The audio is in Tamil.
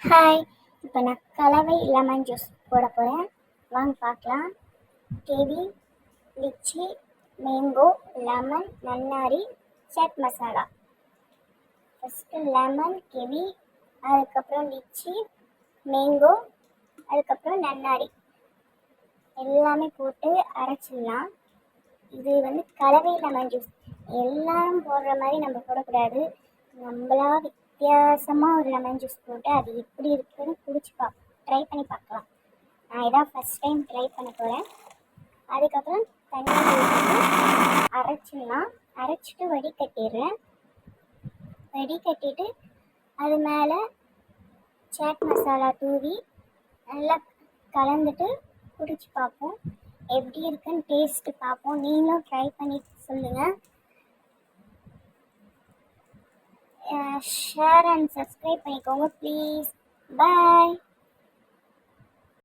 ஹாய், இப்போ நான் கலவை லெமன் ஜூஸ் போட போகிறேன். வாங்க பார்க்கலாம். கிவி, லிச்சி, மேங்கோ, லெமன், நன்னாரி, chaat masala. First lemon, kiwi, அதுக்கப்புறம் லிச்சி, மேங்கோ, அதுக்கப்புறம் நன்னாரி எல்லாமே போட்டு அரைச்சிடலாம். இது கலவை லெமன் ஜூஸ். எல்லாரும் போடுற மாதிரி நம்ம போடக்கூடாது. நம்மளா வித்தியாசமாக ஒரு லெமன் ஜூஸ் போட்டு அது எப்படி இருக்குன்னு ட்ரை பண்ணி பார்க்கலாம். நான் இதான் ஃபஸ்ட் டைம் ட்ரை பண்ண போகிறேன். அதுக்கப்புறம் தண்ணி ஊற்றி அரைச்சிடலாம். அரைச்சிட்டு வடிகட்டிடுறேன். வடிகட்டிட்டு அது மேலே சாட் மசாலா தூவி நல்லா கலந்துட்டு குடிச்சு பார்ப்போம். எப்படி இருக்குன்னு டேஸ்ட்டு பார்ப்போம். நீங்களும் ட்ரை பண்ணி சொல்லுங்கள். ஷேர் அண்ட் சப்ஸ்கிரைப் பண்ணிக்கோங்க ப்ளீஸ். பாய்.